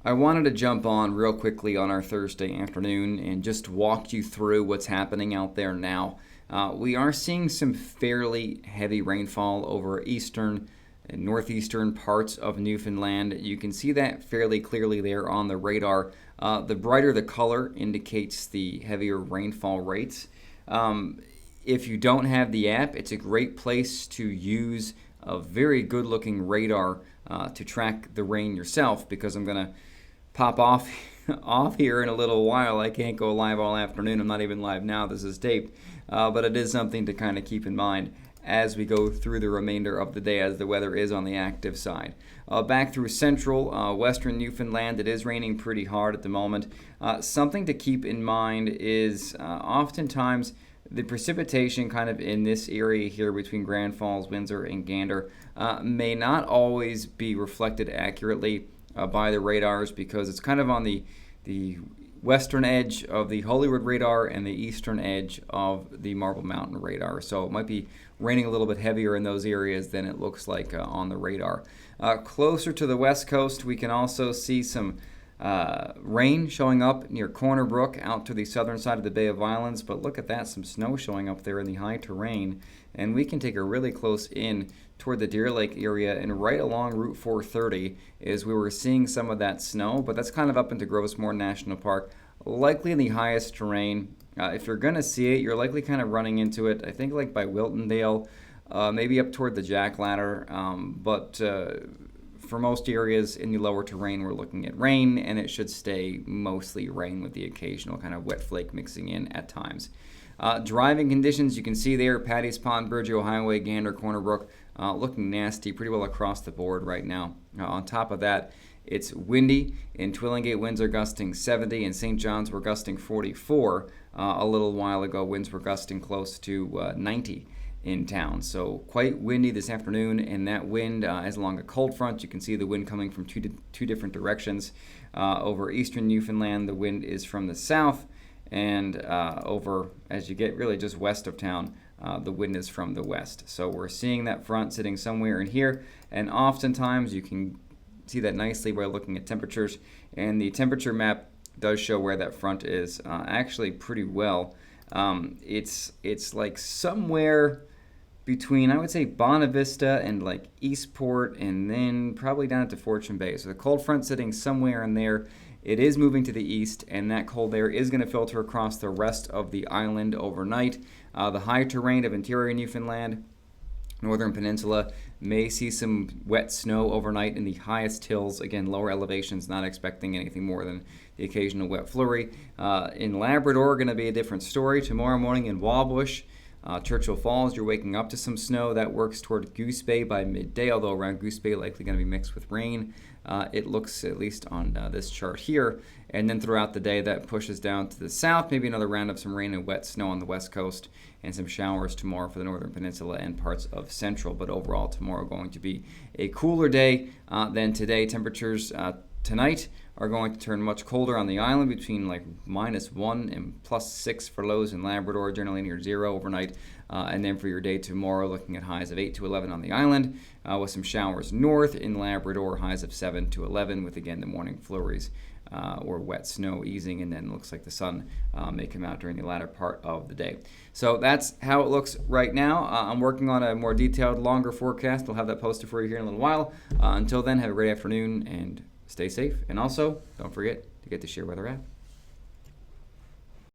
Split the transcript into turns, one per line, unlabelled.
I wanted to jump on real quickly on our Thursday afternoon and just walk you through what's happening out there now. We are seeing some fairly heavy rainfall over eastern and northeastern parts of Newfoundland. You can see that fairly clearly there on the radar. The brighter the color indicates the heavier rainfall rates. If you don't have the app, it's a great place to use a very good looking radar to track the rain yourself, because I'm going to pop off off here in a little while. I can't go live all afternoon. I'm not even live now. This is taped. But it is something to kind of keep in mind as we go through the remainder of the day, as the weather is on the active side. Back through central, western Newfoundland, it is raining pretty hard at the moment. Something to keep in mind is oftentimes the precipitation kind of in this area here between Grand Falls, Windsor, and Gander may not always be reflected accurately by the radars, because it's kind of on the western edge of the Hollywood radar and the eastern edge of the Marble Mountain radar. So it might be raining a little bit heavier in those areas than it looks like on the radar. Closer to the west coast, we can also see some rain showing up near Corner Brook out to the southern side of the Bay of Islands. But look at that, some snow showing up there in the high terrain. And we can take a really close in toward the Deer Lake area, and right along Route 430 is where we're seeing some of that snow, but that's kind of up into Grossmore National Park, likely in the highest terrain. If you're going to see it, you're likely kind of running into it, I think, like by Wiltondale, maybe up toward the Jack Ladder, but for most areas in the lower terrain, we're looking at rain, and it should stay mostly rain with the occasional kind of wet flake mixing in at times. Driving conditions, you can see there, Paddy's Pond, Burgeo Highway, Gander, Corner Brook, looking nasty pretty well across the board right now. On top of that, it's windy. In Twillingate, winds are gusting 70. In St. John's, we're gusting 44. A little while ago, winds were gusting close to 90 in town. So quite windy this afternoon, and that wind is along a cold front. You can see the wind coming from two different directions. Over eastern Newfoundland, the wind is from the south, and over, as you get really just west of town, the wind is from the west. So we're seeing that front sitting somewhere in here, and oftentimes you can see that nicely by looking at temperatures, and the temperature map does show where that front is actually pretty well. It's like somewhere between, I would say, Bonavista and like Eastport, and then probably down to Fortune Bay. So the cold front sitting somewhere in there. It is moving to the east, and that cold air is going to filter across the rest of the island overnight. The high terrain of interior Newfoundland, northern peninsula, may see some wet snow overnight in the highest hills. Again, lower elevations, not expecting anything more than the occasional wet flurry. In Labrador, going to be a different story. Tomorrow morning in Wabush, Churchill Falls, you're waking up to some snow. That works toward Goose Bay by midday, although around Goose Bay likely going to be mixed with rain. It looks, at least on this chart here. And then throughout the day, that pushes down to the south. Maybe another round of some rain and wet snow on the west coast, and some showers tomorrow for the northern peninsula and parts of central. But overall, tomorrow going to be a cooler day than today. Temperatures tonight are going to turn much colder on the island, between like -1 and +6 for lows in Labrador, generally near 0 overnight. And then for your day tomorrow, looking at highs of 8 to 11 on the island, with some showers north in Labrador, highs of 7 to 11, with again the morning flurries or wet snow easing, and then it looks like the sun may come out during the latter part of the day. So that's how it looks right now. I'm working on a more detailed, longer forecast. I'll have that posted for you here in a little while. Until then, have a great afternoon and stay safe. And also, don't forget to get the Shear Weather app.